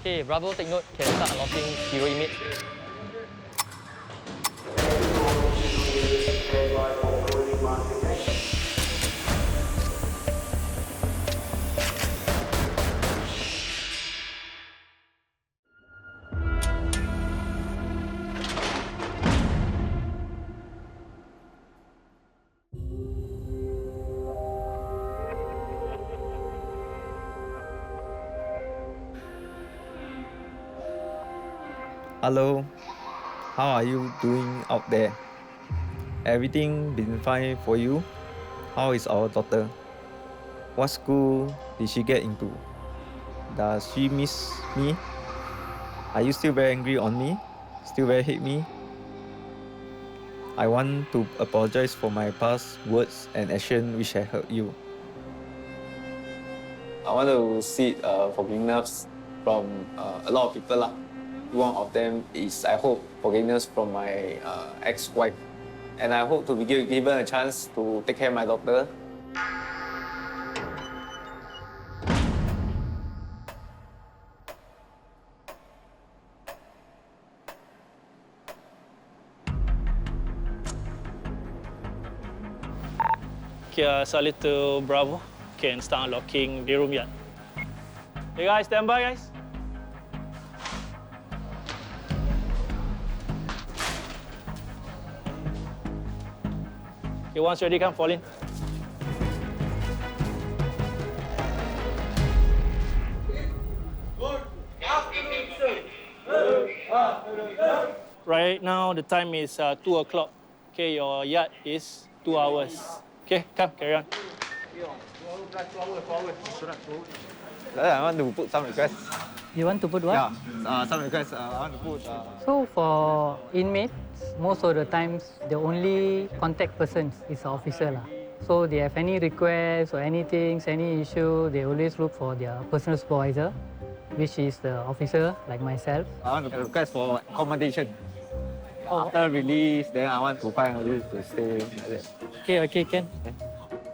Okay, Bravo, take note. Can start unlocking hero image. Hello, how are you doing out there? Everything been fine for you? How is our daughter? What school did she get into? Does she miss me? Are you still very angry on me? Still very hate me? I want to apologize for my past words and action which I hurt you. I want to seek forgiveness from a lot of people. One of them is, I hope, forgiveness from my ex-wife. And I hope to be given a chance to take care of my daughter. Okay, solid to Bravo. Can start unlocking the room yet. Hey guys, stand by guys. Okay, once ready, come fall in. Right now, the time is 2 o'clock. Okay, your yard is 2 hours. Okay, come, carry on. I want to put some requests. You want to put what? Yeah, some requests. I want to put... So for inmates, most of the times, the only contact person is the officer. So they have any requests or anything, any issue, they always look for their personal supervisor, which is the officer, like myself. I want to request for accommodation. After release, then I want to find a place to stay. Okay, can.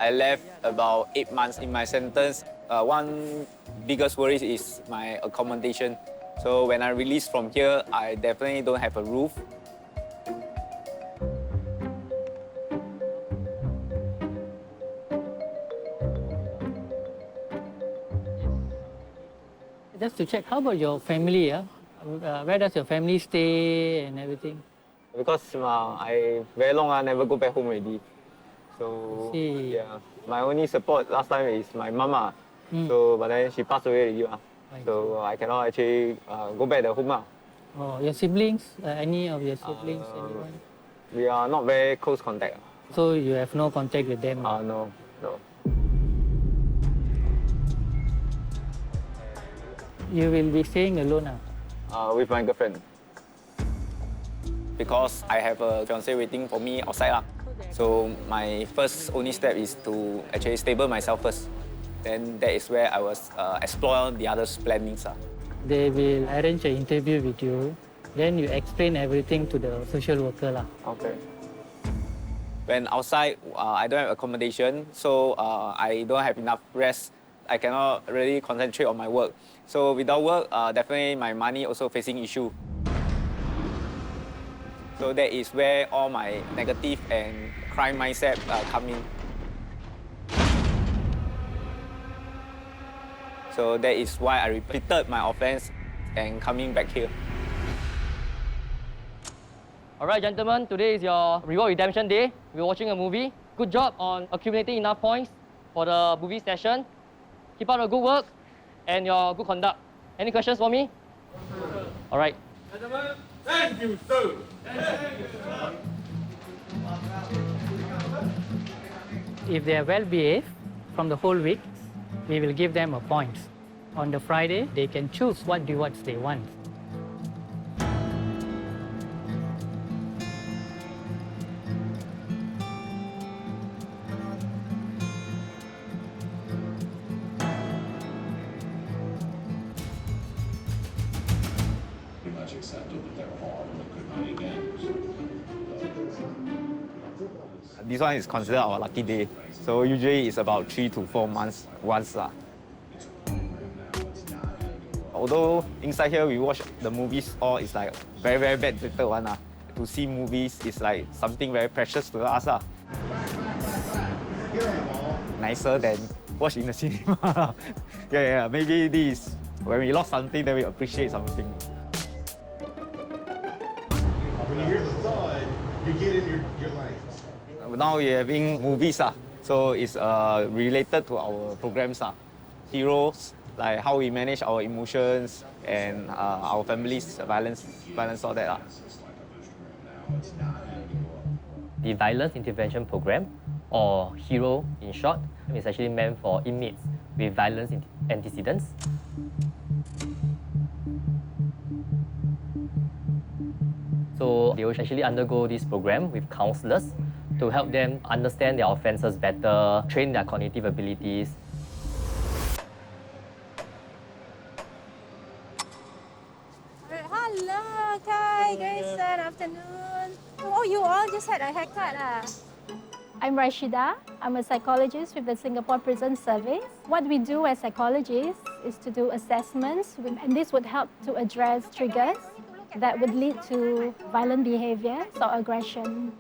I left about 8 months in my sentence. One biggest worry is my accommodation. So when I release from here, I definitely don't have a roof. Just to check, how about your family? Where does your family stay and everything? Because I very long I never go back home already. So yeah, my only support last time is my mama. So but then she passed away already. So I cannot actually go back to home. Oh, your siblings? Any of your siblings? Anyone? We are not very close contact. So you have no contact with them? No. You will be staying alone? With my girlfriend. Because I have a fiancé waiting for me outside. So my first only step is to actually stable myself first. Then that is where I was explore the other plannings. They will arrange an interview with you. Then you explain everything to the social worker. Okay. When outside, I don't have accommodation, so I don't have enough rest. I cannot really concentrate on my work. So without work, definitely my money also facing issue. So that is where all my negative and crime mindset come in. So that is why I repeated my offense and coming back here. All right, gentlemen, today is your reward redemption day. We're watching a movie. Good job on accumulating enough points for the movie session. Keep up the good work and your good conduct. Any questions for me? All right. Gentlemen, thank you, sir. If they are well behaved from the whole week, we will give them a point. On the Friday, they can choose what rewards they want. Pretty much accepted that they're hard and they could be again. This one is considered our lucky day. So usually it's about 3 to 4 months once. Although inside here we watch the movies all is like very, very bad directed one. To see movies is like something very precious to us. Nicer than watch in the cinema. Yeah, maybe this, when we lost something, then we appreciate something. When you hear the thud, you get in your life. Now we're having movies, so it's related to our programs. Heroes, like how we manage our emotions and our family's violence, all that. The Violence Intervention Program, or HERO in short, is actually meant for inmates with violence antecedents. So they will actually undergo this program with counselors to help them understand their offenses better, train their cognitive abilities. Hello, Kai, Grayson, afternoon. Oh, you all just had a haircut, I'm Rashida. I'm a psychologist with the Singapore Prison Service. What we do as psychologists is to do assessments, and this would help to address triggers that would lead to violent behaviors or aggression.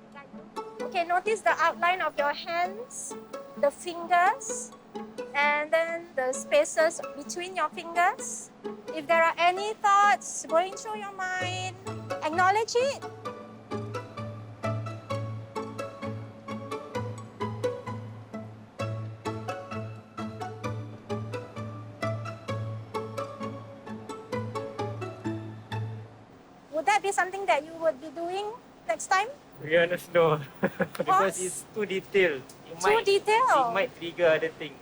Okay, notice the outline of your hands, the fingers, and then the spaces between your fingers. If there are any thoughts going through your mind, acknowledge it. Would that be something that you would be doing next time? To be honest, no. Because it's too detailed. Too detailed? It might trigger other things.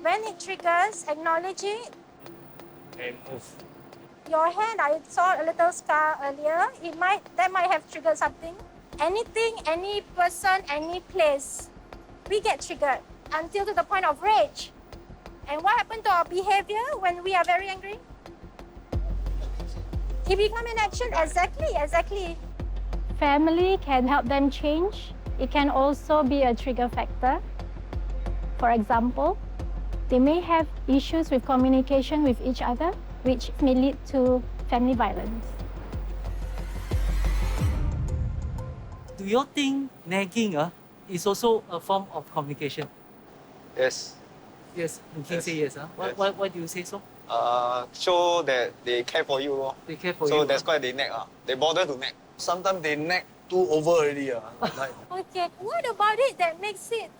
When it triggers, acknowledge it. And move. Your hand, I saw a little scar earlier. That might have triggered something. Anything, any person, any place, we get triggered until to the point of rage. And what happened to our behavior when we are very angry? It becomes an action. Exactly. Family can help them change. It can also be a trigger factor. For example, they may have issues with communication with each other, which may lead to family violence. Do you think nagging is also a form of communication? Yes. Yes, you can say yes. Why do you say so? Show that they care for you. They care for you. So that's why they nag. They bother to nag. Sometimes they nag too over already. Like, Okay, what about it that makes it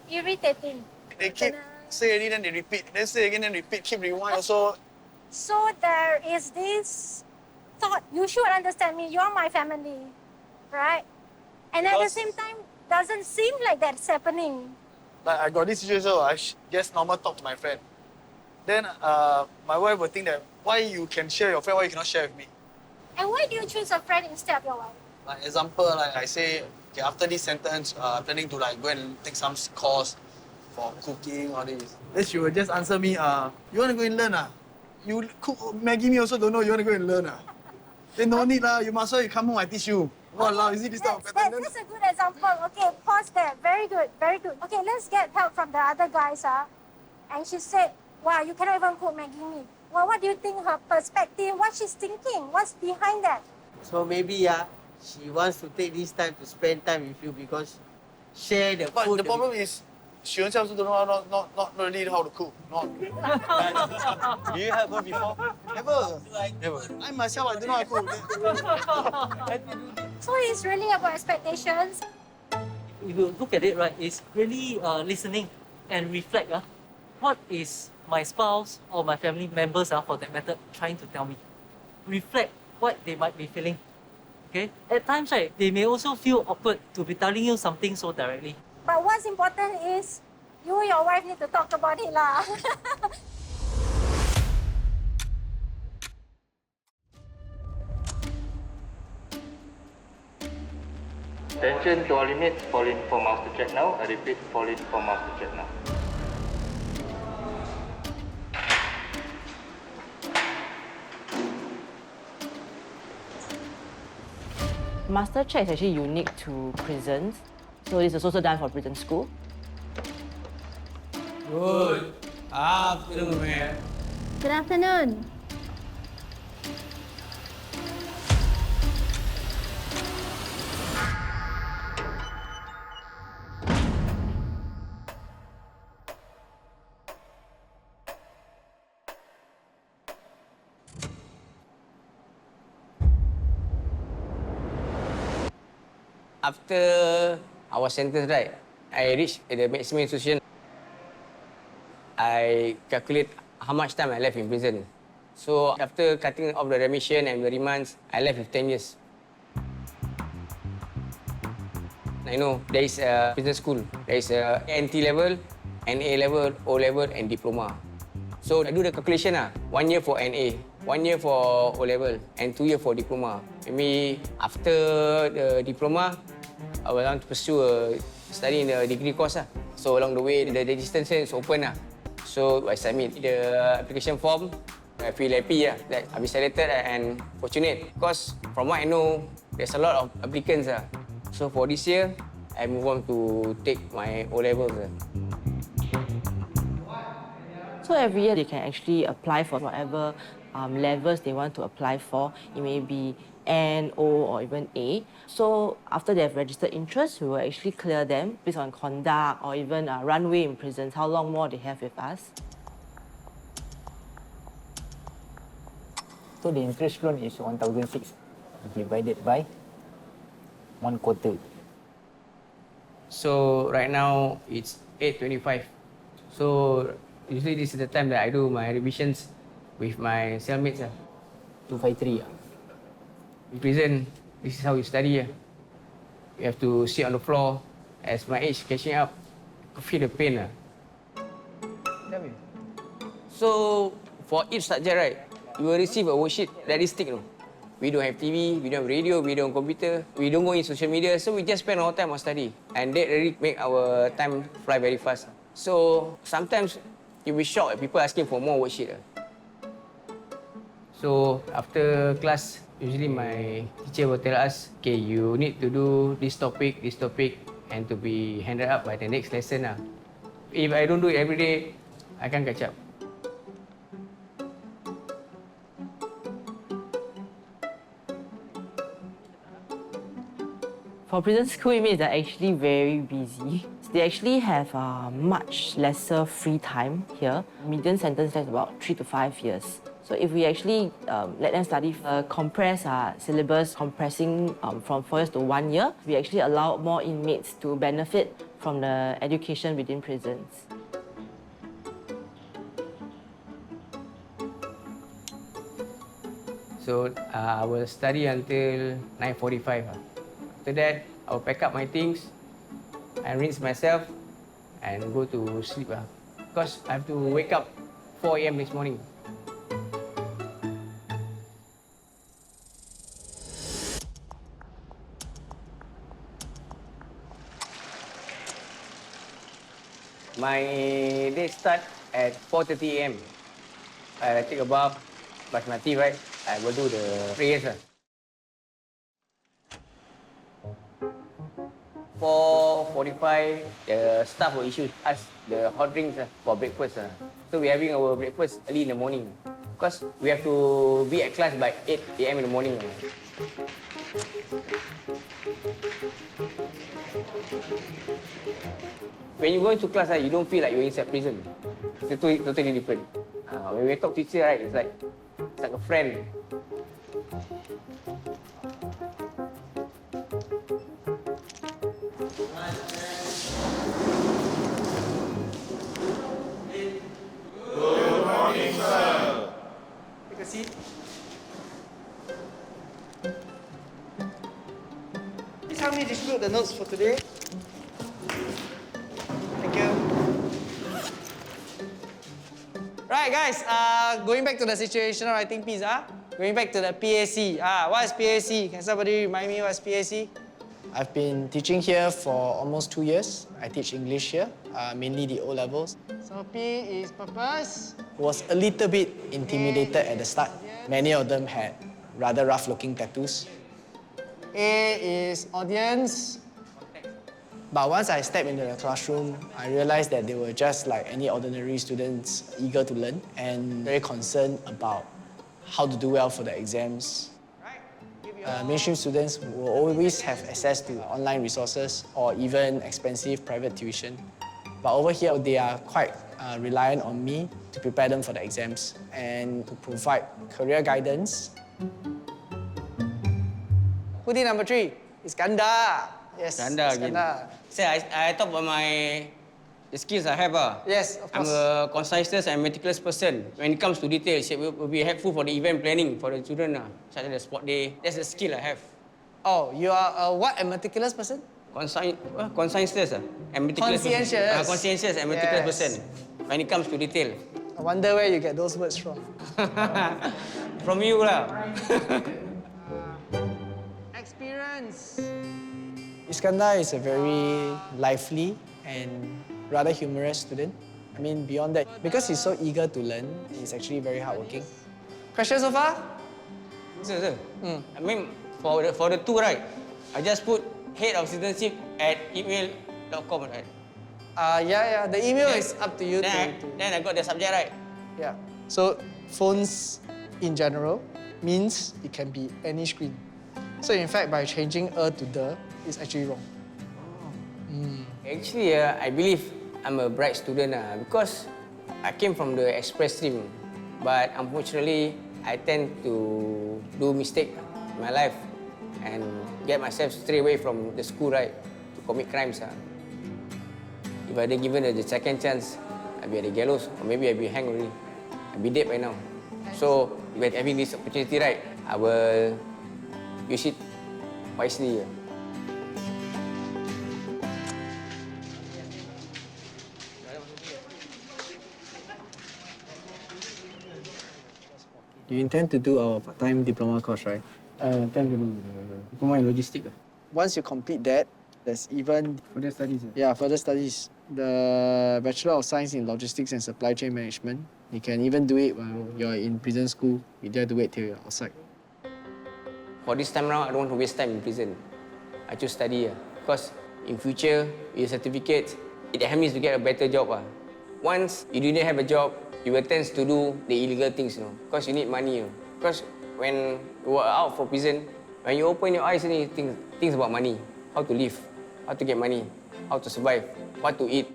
irritating? they keep say already, then they repeat. Then say again, then repeat. Keep rewind also. So there is this thought, you should understand me, you're my family, right? And at the same time, doesn't seem like that's happening. Like I got this situation, I just normal talk to my friend. Then my wife will think that why you can share your friend, why you cannot share with me? And why do you choose a friend instead of your wife? Like example, like I say, okay, after this sentence, planning to like go and take some course for cooking or this. Then she will just answer me, you want to go and learn? You cook Maggie me also don't know, you want to go and learn? Then no need, you must well you come home, I teach you. Walao, is it this type of pattern? That's a good example. Okay, pause there. Very good. Okay, let's get help from the other guys. And she said, wow, you cannot even cook Maggie mee. Well, what do you think her perspective, what she's thinking, what's behind that? So maybe she wants to take this time to spend time with you because share the But food. the problem is, she herself also don't know not really how to cook. Do you have her before? Never. I myself, I don't know how to cook. So it's really about expectations. If you look at it, right, it's really listening and reflect. What is my spouse or my family members, for that matter, trying to tell me? Reflect what they might be feeling. Okay? At times, right, they may also feel awkward to be telling you something so directly. But what's important is you and your wife need to talk about it lah. Attention to all inmates, fall in for mouse to check now. I repeat, fall in for mouse to check now. Master check is actually unique to prisons. So this is also done for prison school. Good. Afternoon, man. Good afternoon. After I was sentenced, right, I reached the maximum institution. I calculate how much time I left in prison. So after cutting off the remission and the remands, I left with 10 years. I know there is a prison school. There is a NT level, NA level, O level, and diploma. So I do the calculation 1 year for NA, 1 year for O level, and 2 years for diploma. Maybe after the diploma, I will want to pursue a study in the degree course. So along the way, the distance is open. So I submit the application form. I feel happy that I've been selected and fortunate because from what I know, there's a lot of applicants. So for this year, I move on to take my O levels. So every year they can actually apply for whatever levels they want to apply for. It may be N, O, or even A. So after they have registered interest, we will actually clear them based on conduct or even runway in prisons, how long more they have with us. So the interest loan is 1,600 divided by 1/4. So right now it's 8:25. So usually this is the time that I do my revisions with my cellmates. 253. In prison, this is how you study. You have to sit on the floor. As my age catching up, I feel the pain. So for each subject, right, you will receive a worksheet realistic. We don't have TV, we don't have radio, we don't have computer, we don't go in social media, so we just spend our time on study. And that really make our time fly very fast. So sometimes you'll be shocked at people asking for more worksheet. So after class, usually my teacher will tell us, okay, you need to do this topic, and to be handed up by the next lesson. If I don't do it every day, I can't catch up. For prison school inmates, they're actually very busy. They actually have much lesser free time here. Median sentence is about 3 to 5 years. So if we actually let them study compress syllabus, compressing from 4 years to 1 year, we actually allow more inmates to benefit from the education within prisons. So I will study until 9:45. After that, I will pack up my things and rinse myself and go to sleep. Because I have to wake up 4 a.m. this morning. My day start at 4:30 a.m. I take a bath, brush my teeth, right? I will do the prayers. 4:45, the staff will issue us the hot drinks for breakfast. So we're having our breakfast early in the morning because we have to be at class by 8 a.m. in the morning. When you go into class, you don't feel like you're inside prison. It's totally different. When we talk to teacher, right, it's like a friend. Good morning, sir. Take a seat. Please help me distribute the notes for today. Thank you. Right, guys, going back to the situational writing piece, going back to the PAC. What is PAC? Can somebody remind me what is PAC? I've been teaching here for almost 2 years. I teach English here, mainly the O levels. So P is purpose. Was a little bit intimidated at the start. Many of them had rather rough-looking tattoos. A is audience. But once I stepped into the classroom, I realized that they were just like any ordinary students, eager to learn and very concerned about how to do well for the exams. Mainstream students will always have access to online resources or even expensive private tuition. But over here, they are quite reliant on me to prepare them for the exams and to provide career guidance. Who did number 3? Iskandar. Yes, Iskandar. So I talk about the skills I have. Yes, of I'm course. a conscientious and meticulous person. When it comes to details, it will be helpful for the event planning for the children, such as the sport day. That's the skill I have. Oh, you are a meticulous person? Conscientious and meticulous. Conscientious. Conscientious and meticulous Yes. person. When it comes to detail. I wonder where you get those words from. From you lah. Experience. Iskandar is a very lively and rather humorous student. I mean, beyond that, because he's so eager to learn, he's actually very hardworking. Questions so far? Sir. I mean, for the two, right? I just put head of citizenship at email.com, right? Yeah. The email is up to you. Then I got the subject, right? Yeah. So phones in general means it can be any screen. So in fact, by changing to the, it's actually wrong. Actually, I believe I'm a bright student because I came from the express stream. But unfortunately, I tend to do mistake in my life and get myself straight away from the school, right, to commit crimes. If I had given the second chance, I'd be at the gallows, or maybe I'd be hanged already. I'd be dead by now. So, if I'm having this opportunity, right, I will use it wisely. You intend to do our part-time diploma course, right? Intend to do diploma in logistics. Once you complete that, there's even Further studies. Yeah, further studies. The Bachelor of Science in Logistics and Supply Chain Management. You can even do it while you're in prison school. You don't have to wait till you're outside. For this time around, I don't want to waste time in prison. I choose study because in future, with a certificate, it helps me to get a better job. Once you didn't have a job, you will tend to do the illegal things, because you need money. Because when you are out for prison, when you open your eyes, you think about money, how to live, how to get money, how to survive, what to eat.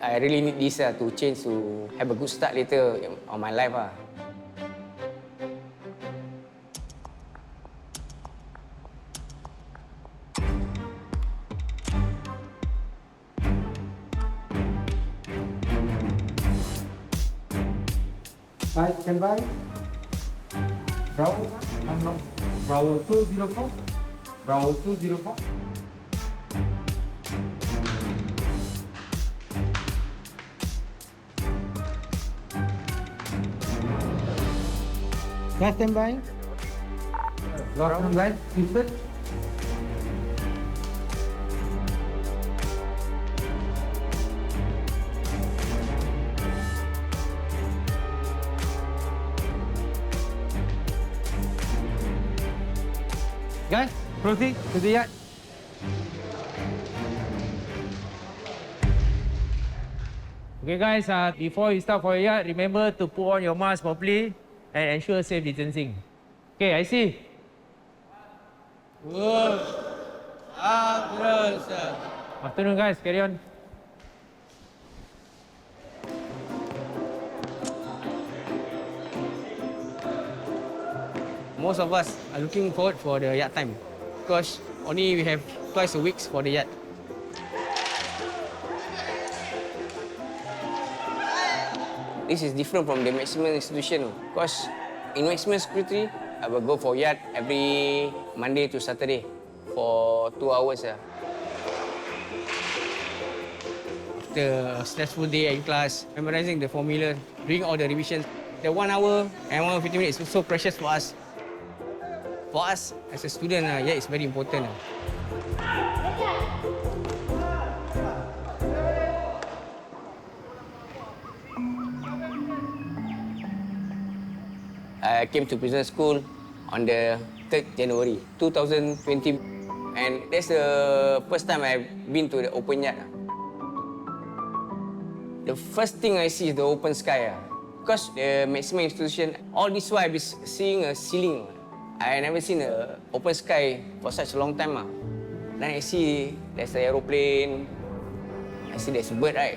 I really need this to change, to have a good start later on my life. Hi, stand by. Bravo, Bravo 204. Bravo 204. Guys, stand by. Lock on line, Houston. Guys, proceed to the yard. Okay guys, before you start for your yard, remember to put on your mask properly and ensure safe distancing. Okay, I see. Good. Afternoon, sir. Afternoon guys, carry on. Most of us are looking forward for the yard time because only we have twice a week for the yard. This is different from the maximum institution because in maximum security, I will go for yard every Monday to Saturday for 2 hours. After a stressful day in class, memorizing the formula, doing all the revisions, the 1 hour and 150 minutes is so precious for us. For us as a student, yeah, it's very important. I came to prison school on the 3rd January 2020, And that's the first time I've been to the open yard. The first thing I see is the open sky. Because the maximum institution, all this while I've been seeing a ceiling. I never seen an open sky for such a long time. Then I see there's an aeroplane. I see there's a bird, right?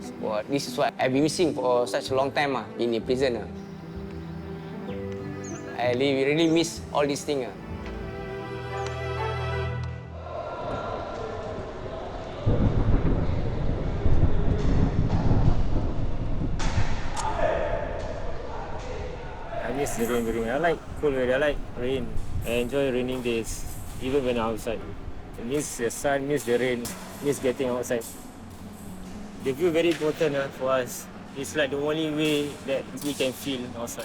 So, this is what I've been missing for such a long time in the prison. I really miss all these things. I miss the rain. I like cool weather. I like rain. I enjoy raining days, even when I'm outside. I miss the sun, miss the rain, miss getting outside. The view very important for us. It's like the only way that we can feel outside.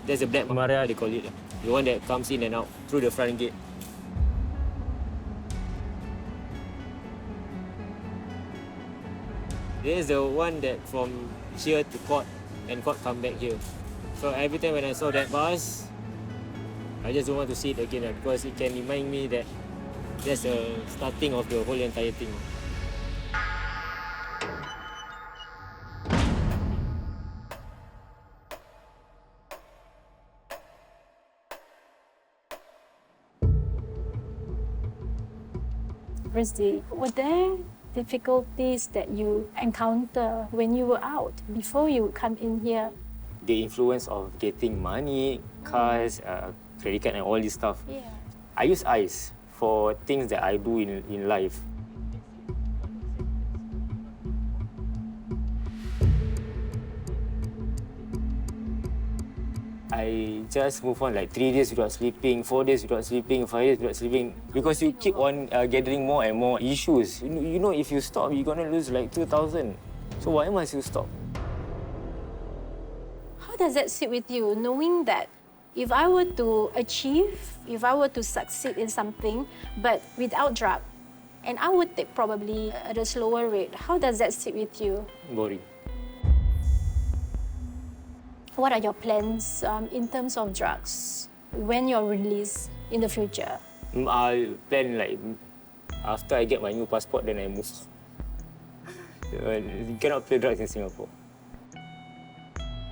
There's a black Maria, they call it. The one that comes in and out through the front gate. There's the one that from here to court and court come back here. So every time when I saw that bus, I just don't want to see it again because it can remind me that that's the starting of the whole entire thing. Rusdi, were there difficulties that you encounter when you were out before you come in here? The influence of getting money, cars, credit card and all this stuff. Yeah. I use eyes for things that I do in life. I just move on like 3 days without sleeping, 4 days without sleeping, 5 days without sleeping, because you keep on gathering more and more issues. You know, if you stop, you're gonna lose like 2,000. So why must you stop? How does that sit with you, knowing that if I were to achieve, if I were to succeed in something, but without drug, and I would take probably at a slower rate, how does that sit with you? Boring. What are your plans in terms of drugs when you're released in the future? I plan like after I get my new passport, then I move. You cannot play drugs in Singapore.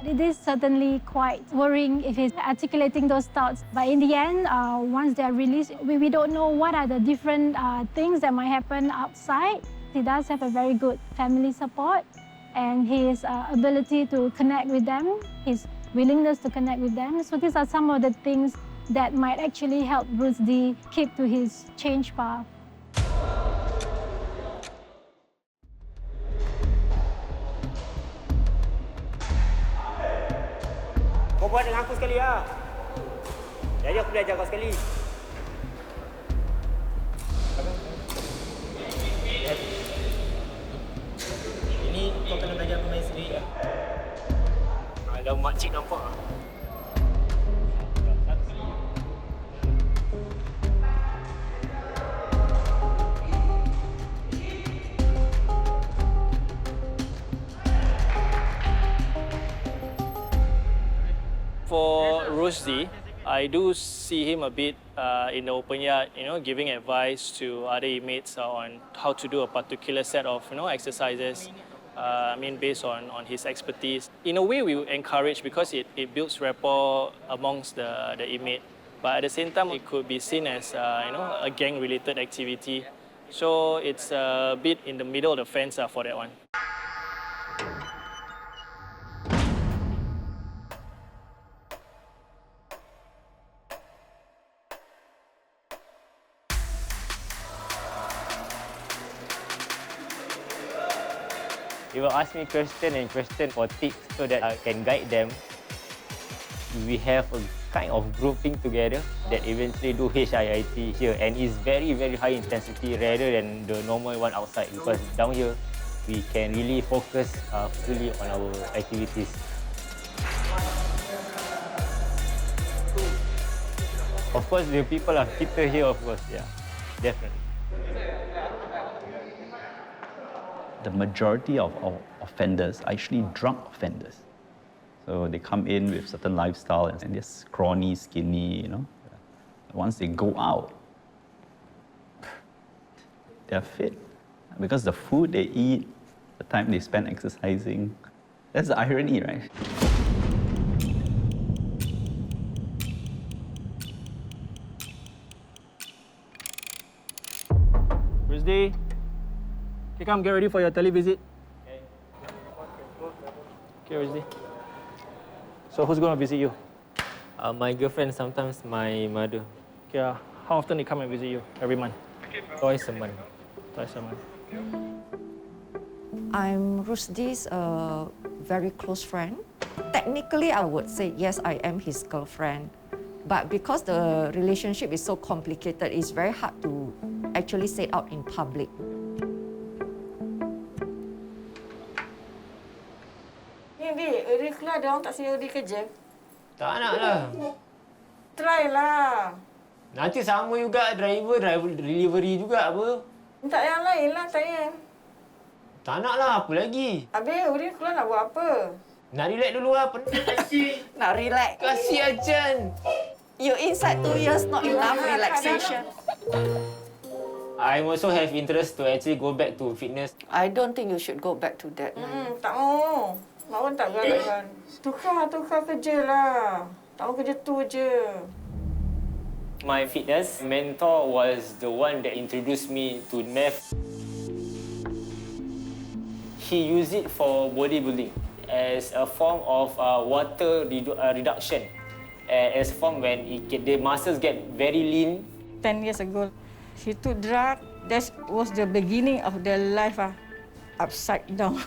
It is certainly quite worrying if he's articulating those thoughts. But in the end, once they're released, we don't know what are the different things that might happen outside. He does have a very good family support, and his ability to connect with them, his willingness to connect with them. So these are some of the things that might actually help Rusdi keep to his change path. Kau buat dengan aku sekali lah. Jadi aku belajar kau sekali. Ini kau kena belajar bermain sendiri lah. Ada makcik nampak lah. For Rusdi, I do see him a bit in the open yard, giving advice to other inmates on how to do a particular set of, exercises. Based on his expertise. In a way, we encourage because it builds rapport amongst the inmate. But at the same time, it could be seen as, a gang-related activity. So it's a bit in the middle of the fence for that one. They will ask me question for tips so that I can guide them. We have a kind of grouping together that eventually do HIIT here, and it's very, very high intensity rather than the normal one outside, because down here we can really focus fully on our activities. Of course, the people are fitter here, of course, yeah, definitely. The majority of offenders are actually drug offenders. So they come in with certain lifestyle and they're scrawny, skinny, Once they go out, they're fit. Because the food they eat, the time they spend exercising, that's the irony, right? Thursday. Okay, come get ready for your televisit. Okay, Thursday. So who's going to visit you? My girlfriend, sometimes my mother. Okay, how often they come and visit you? Every month? Twice a month. Twice a month. I'm Rusdi's very close friend. Technically, I would say yes, I am his girlfriend. But because the relationship is so complicated, it's very hard to actually say it out in public. Ni, Udi keluar dia orang tak suruh Udi kerja. Tak nak lah. Try lah. Nanti sama juga driver delivery juga apa. Minta yang lain lah tanya. Tak nak lah, apa lagi? Habis Udi keluar nak buat apa? Nak relax dulu lah, penat kasih. Nak relax. Kasih Ajan. You inside 2 years, not enough relaxation. I also have interest to actually go back to fitness. I don't think you should go back to that. Tak mau. Mak pun tak galakkan. Tukar kerja lah. Tak mau kerja tu je. My fitness mentor was the one that introduced me to math. He used it for bodybuilding as a form of water reduction. As a form when the muscles get very lean. 10 years ago, he took drug. That was the beginning of their life upside down.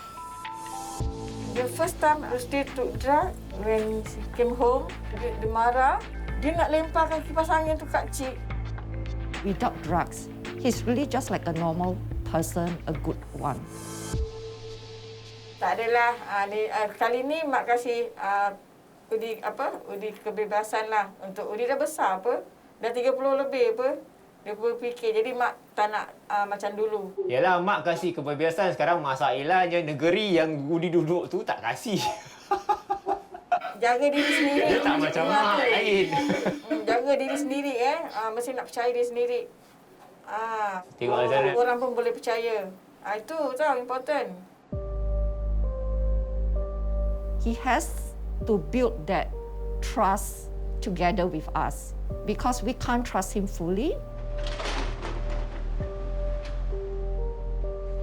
The first time Rusdi took drug, when he came home, dia marah. Dia nak lemparkan kipas angin tu kat cik. Without drugs, he's really just like a normal person, a good one. Tak adalah. Kali ni mak kasih Udi kebebasan lah. Untuk Udi dah besar apa. Dah 30 lebih apa. Dia berfikir. Jadi mak tak nak macam dulu. Yalah, mak kasih kebebasan. Sekarang masalahnya negeri yang Udi duduk tu tak kasih. Jaga diri sendiri. Dia tak macam mak lain. Jaga diri sendiri mesti nak percaya diri sendiri. Tengok macam mana. Orang pun boleh percaya. Itu tau important. He has to build that trust together with us because we can't trust him fully.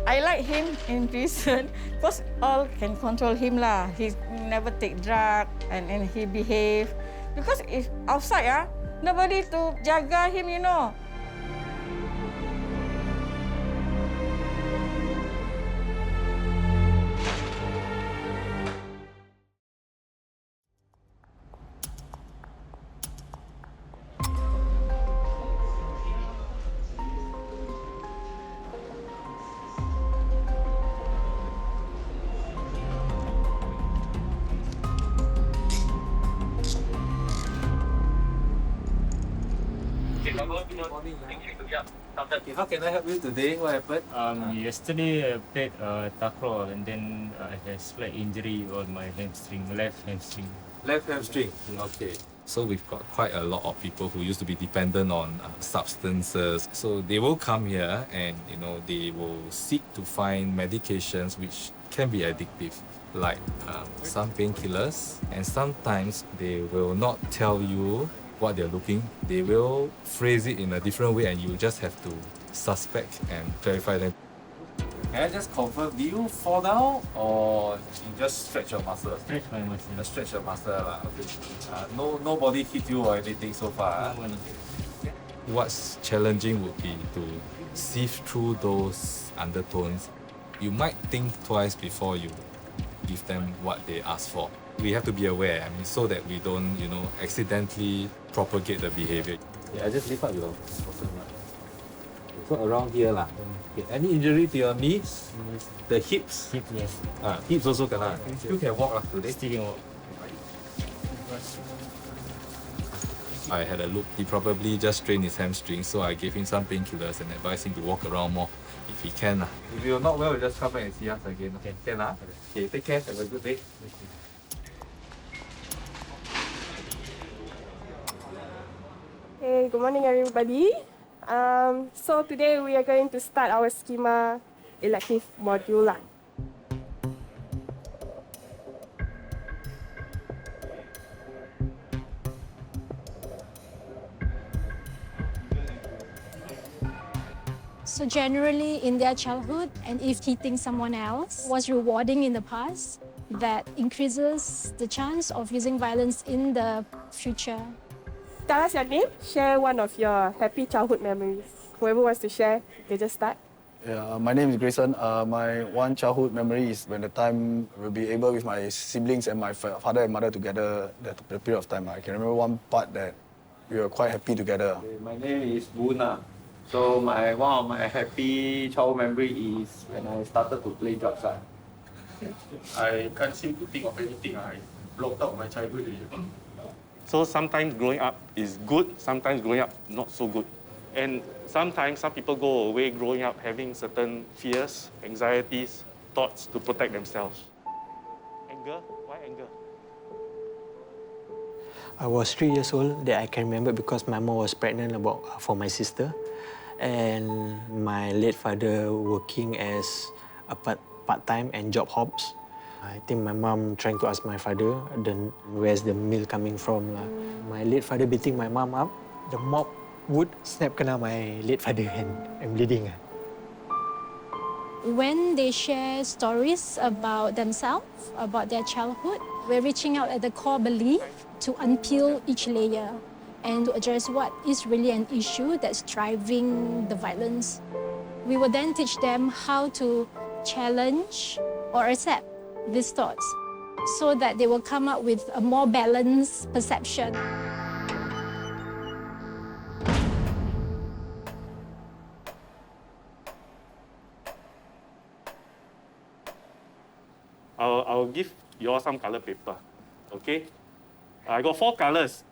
I like him in prison because all can control him lah. He never take drug and he behave. Because if outside nobody to jaga him, you know. How can I help you today? What happened? Yesterday I played takraw and then I had slight injury on my hamstring, left hamstring. Left hamstring. Okay. So we've got quite a lot of people who used to be dependent on substances. So they will come here and they will seek to find medications which can be addictive, like some painkillers. And sometimes they will not tell you what they're looking. They will phrase it in a different way and you just have to suspect and clarify them. Can I just confirm, do you fall down or you just stretch your muscle? Stretch my muscle. Stretch your muscle. Okay. Nobody hit you or anything so far? What's challenging would be to sift through those undertones. You might think twice before you give them what they ask for. We have to be aware, so that we don't, accidentally propagate the behavior. Yeah, just lift up your bottom. So around here lah. Okay. Any injury to your knees? The hips? Hip, yes. Hips also cannot. Still can walk lah today? Still can walk. I had a look. He probably just strained his hamstring, so I gave him some painkillers and advised him to walk around more if he can. If you're not well, just come back and see us again. Okay. Can lah? Okay, take care. Have a good day. Hey, good morning everybody. So today we are going to start our schema elective module lah. So generally in their childhood, and if hitting someone else was rewarding in the past, that increases the chance of using violence in the future. Tell us your name, share one of your happy childhood memories. Whoever wants to share, they just start. Yeah, my name is Grayson. My one childhood memory is when the time we'll be able with my siblings and my father and mother together, the period of time. I can remember one part that we were quite happy together. My name is Boona. So one of my happy childhood memory is when I started to play drugs. I can't seem to think of anything. I blocked out my childhood. So sometimes growing up is good, sometimes growing up not so good. And sometimes some people go away growing up having certain fears, anxieties, thoughts to protect themselves. Anger? Why anger? I was 3 years old that I can remember because my mom was pregnant for my sister, and my late father working as a part-time and job hops. I think my mom trying to ask my father, where's the meal coming from lah. My late father beating my mom up, the mop wood snap kena my late father and I'm bleeding. When they share stories about themselves, about their childhood, we're reaching out at the core belief to unpeel each layer and to address what is really an issue that's driving the violence. We will then teach them how to challenge or accept these thoughts so that they will come up with a more balanced perception. I'll give you all some color paper, okay? I got 4 colors,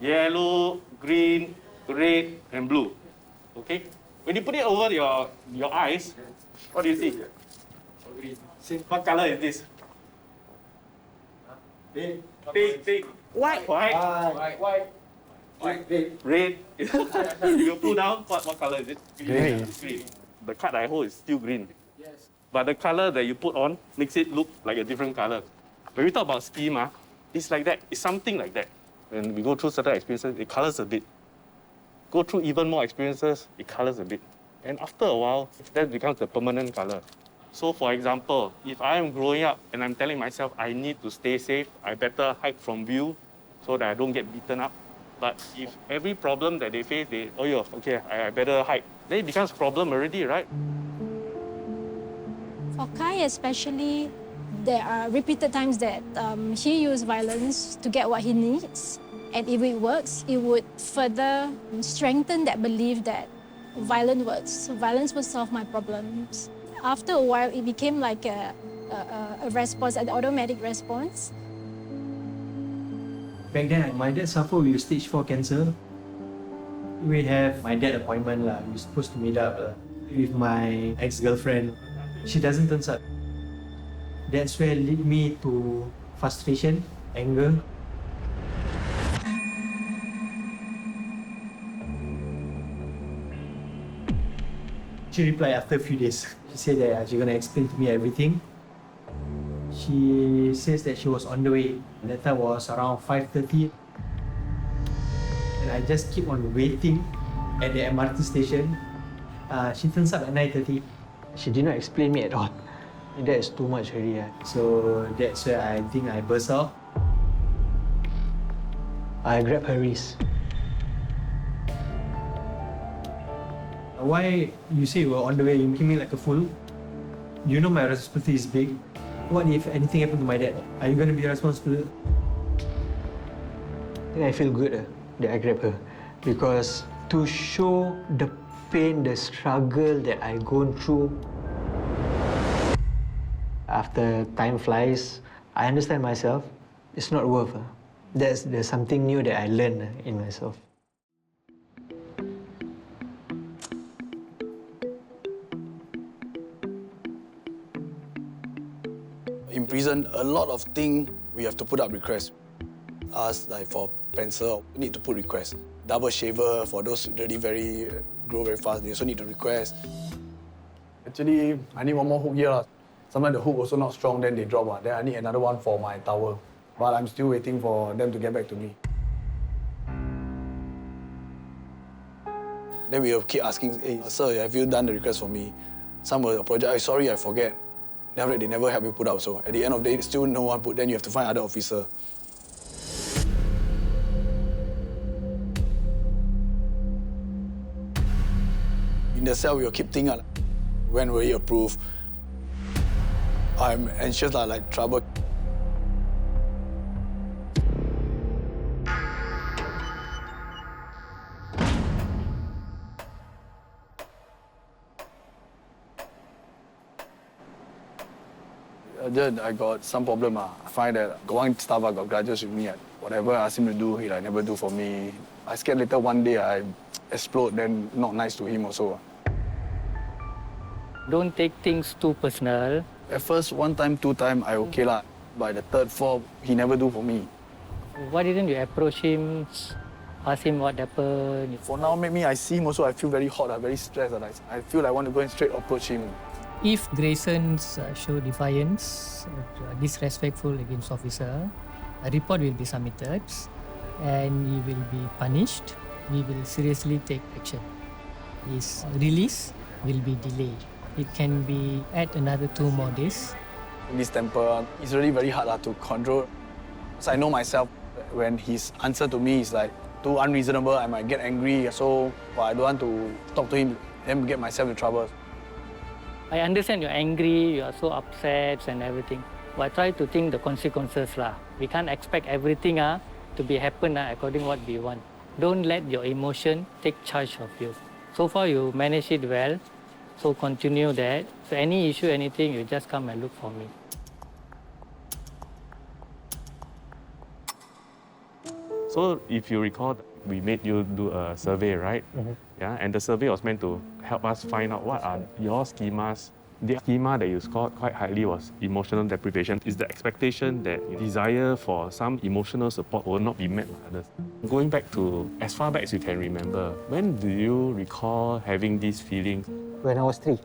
yellow, green, red, and blue, okay? When you put it over your eyes, what do you see? What color is this? Pink. White. Red. You pull down, what color is it? Green. The card I hold is still green. Yes. But the color that you put on makes it look like a different color. When we talk about schema, it's like that. It's something like that. When we go through certain experiences, it colors a bit. Go through even more experiences, it colors a bit. And after a while, that becomes the permanent color. So for example, if I am growing up and I'm telling myself I need to stay safe, I better hide from view so that I don't get beaten up. But if every problem that they face, I better hide, then it becomes a problem already, right? For Kai especially, there are repeated times that he used violence to get what he needs. And if it works, it would further strengthen that belief that violence works. Violence will solve my problems. After a while, it became like a response, an automatic response. Back then, my dad suffered with stage 4 cancer. We have my dad appointment lah. We're supposed to meet up with my ex-girlfriend. She doesn't turn up. That's where lead me to frustration, anger. She replied after a few days. She said that she's gonna explain to me everything. She says that she was on the way. That time was around 5:30. And I just keep on waiting at the MRT station. She turns up at 9:30. She did not explain me at all. That is too much already. So that's where I think I burst out. I grabbed her wrist. Why you say you were on the way, you making me like a fool? You know my responsibility is big. What if anything happened to my dad? Are you going to be responsible? I feel good that I grabbed her. Because to show the pain, the struggle that I gone through, after time flies, I understand myself. It's not worth. There's something new that I learned in myself. In prison, a lot of things we have to put up requests. Ask like for pencil, we need to put requests. double shaver for those really grow very fast. They also need to request. Actually, I need one more hook here. Sometimes the hook also not strong, then they drop. Then I need another one for my towel. But I'm still waiting for them to get back to me. Then we will keep asking, hey, sir, have you done the request for me? Some will apologize, sorry, I forget. Then they never help you put up. So at the end of the day, still no one put, then you have to find other officer. In the cell, we will keep thinking, when will he approve? I'm anxious, like trouble. Then I got some problem. I find that one staff got grudges with me. Whatever I ask him to do, he never do for me. I scared later one day I explode, then not nice to him also. Don't take things too personal. At first, one time, two time, I okay lah. By the third, fourth, he never do for me. Why didn't you approach him, ask him what happened? For now, maybe I see him also, I feel very hot, very stressed. I feel like I want to go and straight approach him. If Graysons show defiance, disrespectful against officer, a report will be submitted and he will be punished. We will seriously take action. His release will be delayed. It can be at another 2 more days. His temper is really very hard to control. So I know myself, when his answer to me is like too unreasonable, I might get angry. So I don't want to talk to him, then get myself in trouble. I understand you're angry, you are so upset and everything. But try to think the consequences lah. We can't expect everything to be happen according to what we want. Don't let your emotion take charge of you. So far you managed it well, so continue that. So any issue, anything, you just come and look for me. So if you recall, we made you do a survey, right? Yeah, and the survey was meant to help us find out what are your schemas. The schema that you scored quite highly was emotional deprivation. Is the expectation that your desire for some emotional support will not be met by others. Going back to as far back as you can remember, when do you recall having these feelings? When I was 3.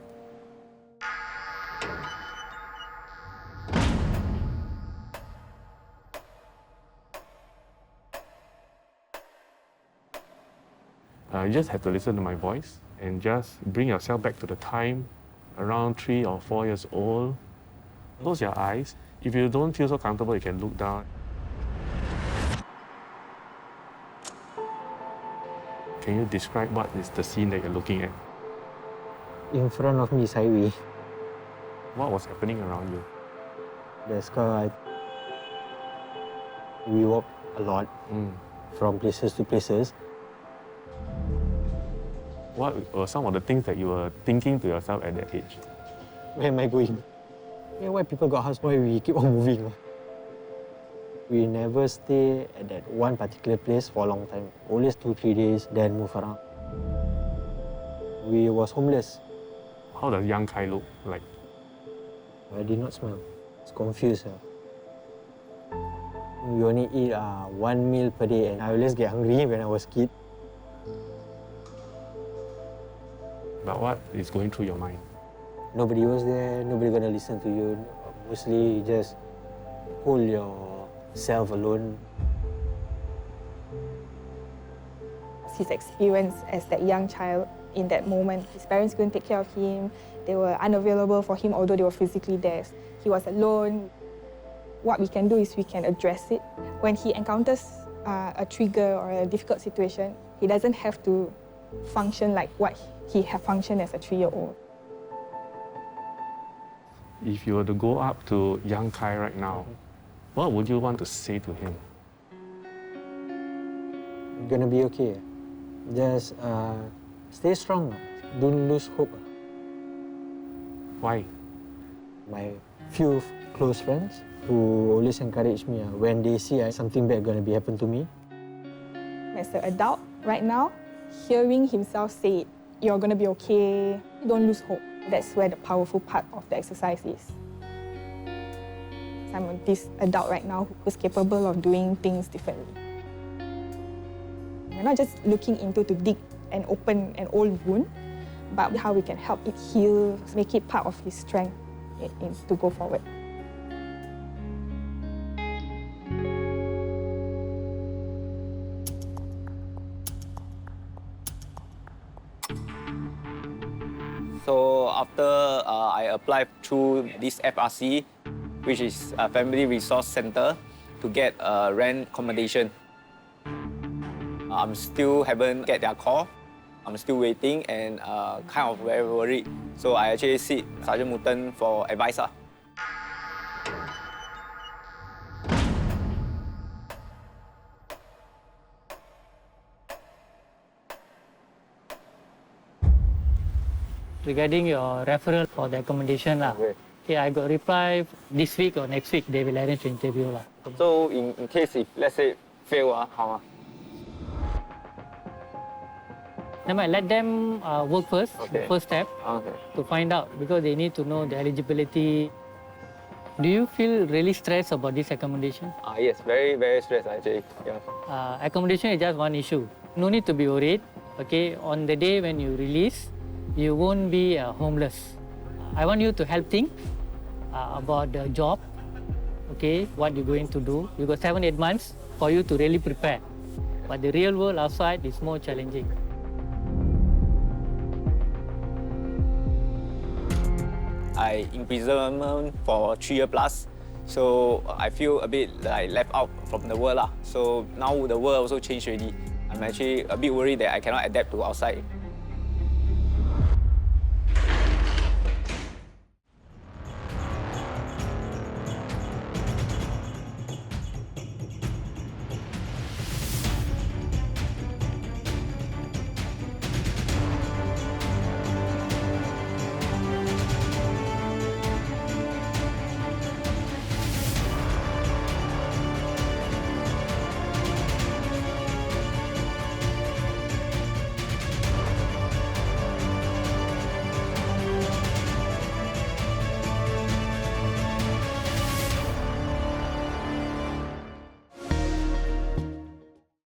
You just have to listen to my voice and just bring yourself back to the time around 3 or 4 years old. Close your eyes. If you don't feel so comfortable, you can look down. Can you describe what is the scene that you're looking at? In front of me is highway. What was happening around you? There's car. We walk a lot from places to places. What were some of the things that you were thinking to yourself at that age? Where am I going? Yeah, why people got house? Why we keep on moving? We never stay at that one particular place for a long time. Always 2-3 days, then move around. We was homeless. How does young Kai look like? I did not smell. I was confused. We only eat 1 meal per day, and I always get hungry when I was a kid. But what is going through your mind? Nobody was there, nobody gonna listen to you. Mostly you just hold yourself alone. His experience as that young child in that moment. His parents couldn't take care of him. They were unavailable for him, although they were physically there. He was alone. What we can do is we can address it. When he encounters a trigger or a difficult situation, he doesn't have to function like what he had functioned as a 3-year-old. If you were to go up to young Kai right now, what would you want to say to him? You're gonna be okay. Just stay strong. Don't lose hope. Why? My few close friends who always encourage me when they see something bad gonna be happen to me. As an adult, right now, hearing himself say, "You're gonna be okay, don't lose hope." That's where the powerful part of the exercise is. I'm this adult right now who's capable of doing things differently. We're not just looking into to dig and open an old wound, but how we can help it heal, make it part of his strength to go forward. So after I applied through this FRC, which is a Family Resource Center, to get rent accommodation. I'm still haven't get their call. I'm still waiting and kind of very worried. So I actually seek Sergeant Mutton for advice. Regarding your referral for the accommodation, okay, I got reply this week or next week, they will arrange an interview. So in case if, let's say, fail, how? Let them work first, the first step, to find out, because they need to know the eligibility. Do you feel really stressed about this accommodation? Yes, very, very stressed actually. Yeah. Accommodation is just one issue. No need to be worried. Okay, on the day when you release, you won't be homeless. I want you to help think about the job, okay, what you're going to do. You got 7-8 months for you to really prepare. But the real world outside is more challenging. I imprisonment for 3 years plus, so I feel a bit like left out from the world. So now the world also changed already. I'm actually a bit worried that I cannot adapt to outside.